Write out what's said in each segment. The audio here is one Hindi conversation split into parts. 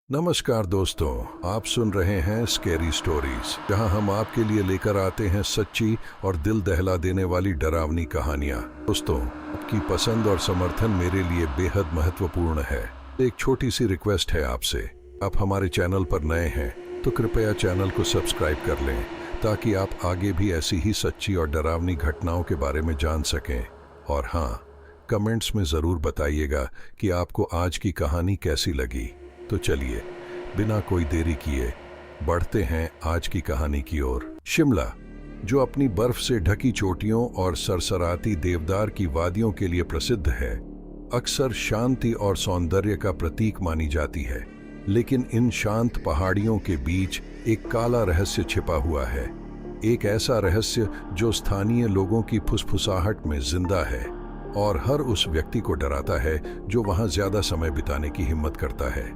नमस्कार दोस्तों, आप सुन रहे हैं स्कैरी स्टोरीज, जहां हम आपके लिए लेकर आते हैं सच्ची और दिल दहला देने वाली डरावनी कहानियां। दोस्तों, आपकी पसंद और समर्थन मेरे लिए बेहद महत्वपूर्ण है। एक छोटी सी रिक्वेस्ट है आपसे, आप हमारे चैनल पर नए हैं तो कृपया चैनल को सब्सक्राइब कर लें ताकि आप आगे भी ऐसी ही सच्ची और डरावनी घटनाओं के बारे में जान सकें। और हाँ, कमेंट्स में ज़रूर बताइएगा कि आपको आज की कहानी कैसी लगी। तो चलिए, बिना कोई देरी किए बढ़ते हैं आज की कहानी की ओर। शिमला, जो अपनी बर्फ से ढकी चोटियों और सरसराती देवदार की वादियों के लिए प्रसिद्ध है, अक्सर शांति और सौंदर्य का प्रतीक मानी जाती है। लेकिन इन शांत पहाड़ियों के बीच एक काला रहस्य छिपा हुआ है। एक ऐसा रहस्य जो स्थानीय लोगों की फुसफुसाहट में जिंदा है और हर उस व्यक्ति को डराता है जो वहां ज्यादा समय बिताने की हिम्मत करता है।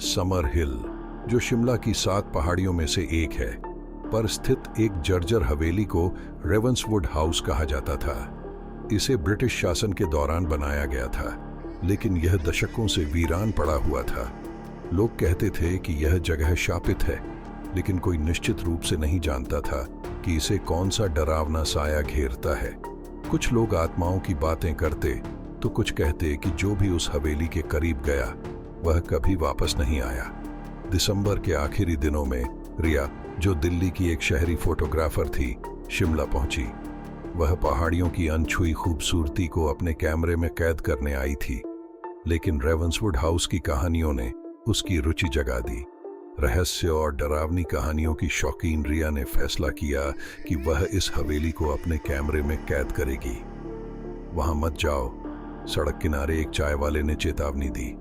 समर हिल, जो शिमला की 7 पहाड़ियों में से एक है, पर स्थित एक जर्जर हवेली को रेवंसवुड हाउस कहा जाता था। इसे ब्रिटिश शासन के दौरान बनाया गया था, लेकिन यह दशकों से वीरान पड़ा हुआ था। लोग कहते थे कि यह जगह शापित है, लेकिन कोई निश्चित रूप से नहीं जानता था कि इसे कौन सा डरावना साया घेरता है। कुछ लोग आत्माओं की बातें करते तो कुछ कहते कि जो भी उस हवेली के करीब गया वह कभी वापस नहीं आया। दिसंबर के आखिरी दिनों में रिया, जो दिल्ली की एक शहरी फोटोग्राफर थी, शिमला पहुंची। वह पहाड़ियों की अनछुई खूबसूरती को अपने कैमरे में कैद करने आई थी, लेकिन रेवंसवुड हाउस की कहानियों ने उसकी रुचि जगा दी। रहस्य और डरावनी कहानियों की शौकीन रिया ने फैसला किया कि वह इस हवेली को अपने कैमरे में कैद करेगी। वहां मत जाओ, सड़क किनारे एक चाय वाले ने चेतावनी दी।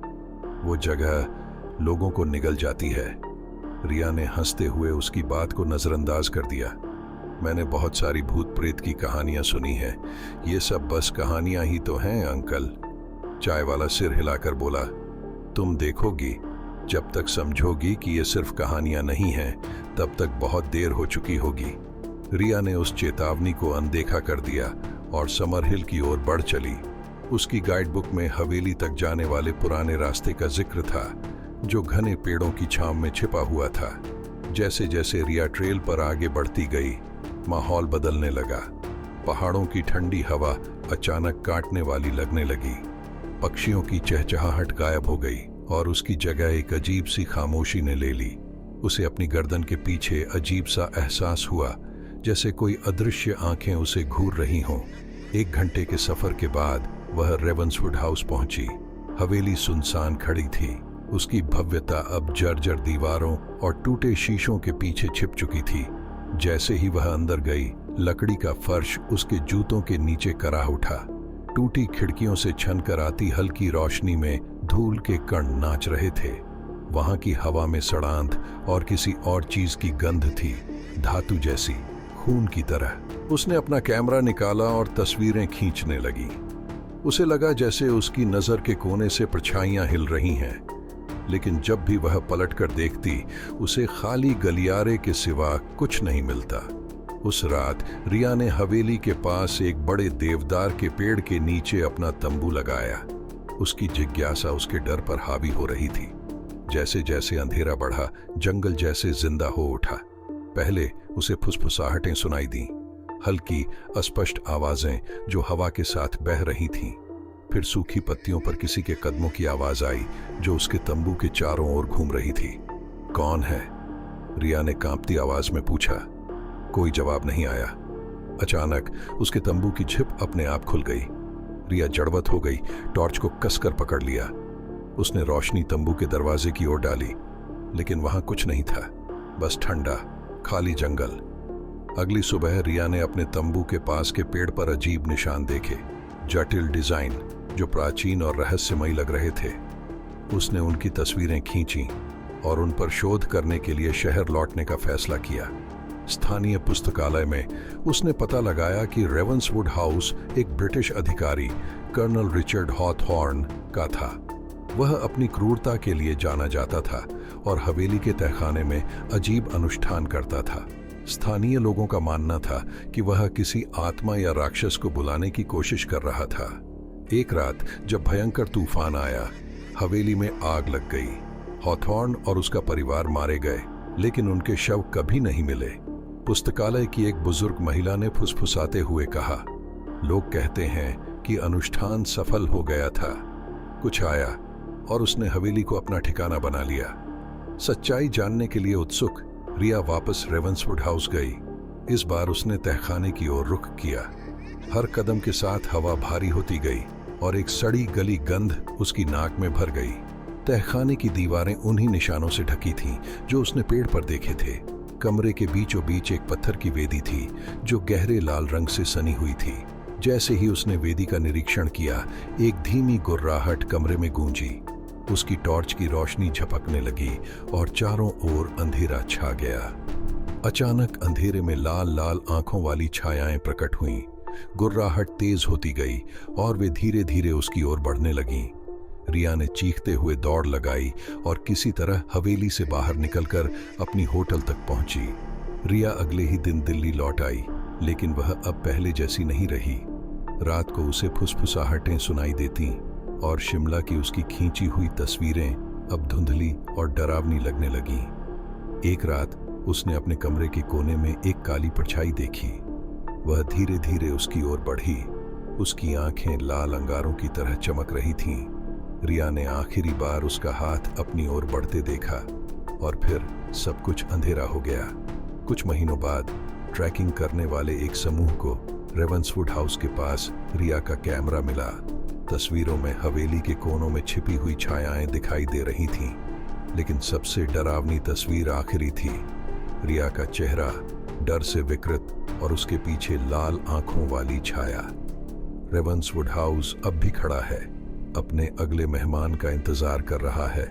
वो जगह लोगों को निगल जाती है। रिया ने हंसते हुए उसकी बात को नजरअंदाज कर दिया। मैंने बहुत सारी भूत प्रेत की कहानियां सुनी हैं, ये सब बस कहानियां ही तो हैं अंकल। चाय वाला सिर हिलाकर बोला, तुम देखोगी, जब तक समझोगी कि ये सिर्फ कहानियां नहीं हैं, तब तक बहुत देर हो चुकी होगी। रिया ने उस चेतावनी को अनदेखा कर दिया और समर हिल की ओर बढ़ चली। उसकी गाइड बुक में हवेली तक जाने वाले पुराने रास्ते का जिक्र था, जो घने पेड़ों की छांव में छिपा हुआ था। जैसे जैसे रिया ट्रेल पर आगे बढ़ती गई, माहौल बदलने लगा। पहाड़ों की ठंडी हवा अचानक काटने वाली लगने लगी। पक्षियों की चहचहाहट गायब हो गई और उसकी जगह एक अजीब सी खामोशी ने ले ली। उसे अपनी गर्दन के पीछे अजीब सा एहसास हुआ, जैसे कोई अदृश्य आंखें उसे घूर रही हों। 1 घंटे के सफर के बाद वह रेवंसवुड हाउस पहुंची। हवेली सुनसान खड़ी थी। उसकी भव्यता अब जर्जर दीवारों और टूटे शीशों के पीछे छिप चुकी थी। जैसे ही वह अंदर गई, लकड़ी का फर्श उसके जूतों के नीचे कराह उठा। टूटी खिड़कियों से छनकर आती हल्की रोशनी में धूल के कण नाच रहे थे। वहां की हवा में सड़ांध और किसी और चीज की गंध थी, धातु जैसी, खून की तरह। उसने अपना कैमरा निकाला और तस्वीरें खींचने लगी। उसे लगा जैसे उसकी नजर के कोने से परछाइयां हिल रही हैं, लेकिन जब भी वह पलटकर देखती, उसे खाली गलियारे के सिवा कुछ नहीं मिलता। उस रात रिया ने हवेली के पास एक बड़े देवदार के पेड़ के नीचे अपना तंबू लगाया। उसकी जिज्ञासा उसके डर पर हावी हो रही थी। जैसे जैसे अंधेरा बढ़ा, जंगल जैसे जिंदा हो उठा। पहले उसे फुसफुसाहटें सुनाई दी, हल्की अस्पष्ट आवाजें जो हवा के साथ बह रही थीं। फिर सूखी पत्तियों पर किसी के कदमों की आवाज आई जो उसके तंबू के चारों ओर घूम रही थी। कौन है? रिया ने कांपती आवाज में पूछा। कोई जवाब नहीं आया। अचानक उसके तंबू की झिप अपने आप खुल गई। रिया जड़वत हो गई, टॉर्च को कसकर पकड़ लिया। उसने रोशनी तंबू के दरवाजे की ओर डाली, लेकिन वहां कुछ नहीं था, बस ठंडा खाली जंगल। अगली सुबह रिया ने अपने तंबू के पास के पेड़ पर अजीब निशान देखे, जटिल डिजाइन जो प्राचीन और रहस्यमयी लग रहे थे। उसने उनकी तस्वीरें खींची और उन पर शोध करने के लिए शहर लौटने का फैसला किया। स्थानीय पुस्तकालय में उसने पता लगाया कि रेवंसवुड हाउस एक ब्रिटिश अधिकारी कर्नल रिचर्ड हॉथॉर्न का था। वह अपनी क्रूरता के लिए जाना जाता था और हवेली के तहखाने में अजीब अनुष्ठान करता था। स्थानीय लोगों का मानना था कि वह किसी आत्मा या राक्षस को बुलाने की कोशिश कर रहा था। एक रात जब भयंकर तूफान आया, हवेली में आग लग गई। हॉथॉर्न और उसका परिवार मारे गए, लेकिन उनके शव कभी नहीं मिले। पुस्तकालय की एक बुजुर्ग महिला ने फुसफुसाते हुए कहा, लोग कहते हैं कि अनुष्ठान सफल हो गया था। कुछ आया और उसने हवेली को अपना ठिकाना बना लिया। सच्चाई जानने के लिए उत्सुक रिया वापस रेवेंसवुड हाउस गई। इस बार उसने तहखाने की ओर रुख किया। हर कदम के साथ हवा भारी होती गई और एक सड़ी गली गंध उसकी नाक में भर गई। तहखाने की दीवारें उन्हीं निशानों से ढकी थीं जो उसने पेड़ पर देखे थे। कमरे के बीचों बीच एक पत्थर की वेदी थी जो गहरे लाल रंग से सनी हुई थी। जैसे ही उसने वेदी का निरीक्षण किया, एक धीमी गुर्राहट कमरे में गूंजी। उसकी टॉर्च की रोशनी झपकने लगी और चारों ओर अंधेरा छा गया। अचानक अंधेरे में लाल लाल आंखों वाली छायाएं प्रकट हुईं। गुर्राहट तेज होती गई और वे धीरे धीरे उसकी ओर बढ़ने लगीं। रिया ने चीखते हुए दौड़ लगाई और किसी तरह हवेली से बाहर निकलकर अपनी होटल तक पहुंची। रिया अगले ही दिन दिल्ली लौट आई, लेकिन वह अब पहले जैसी नहीं रही। रात को उसे फुसफुसाहटें सुनाई देती और शिमला की उसकी खींची हुई तस्वीरें अब धुंधली और डरावनी लगने लगीं। एक रात उसने अपने कमरे के कोने में एक काली परछाई देखी। वह धीरे धीरे उसकी ओर बढ़ी। उसकी आंखें लाल अंगारों की तरह चमक रही थीं। रिया ने आखिरी बार उसका हाथ अपनी ओर बढ़ते देखा और फिर सब कुछ अंधेरा हो गया। कुछ महीनों बाद ट्रैकिंग करने वाले एक समूह को रेवेंसवुड हाउस के पास रिया का कैमरा मिला। तस्वीरों में हवेली के कोनों में छिपी हुई छायाएं दिखाई दे रही थीं, लेकिन सबसे डरावनी तस्वीर आखिरी थी। रिया का चेहरा डर से विकृत और उसके पीछे लाल आंखों वाली छाया। रेवेंसवुड हाउस अब भी खड़ा है, अपने अगले मेहमान का इंतजार कर रहा है।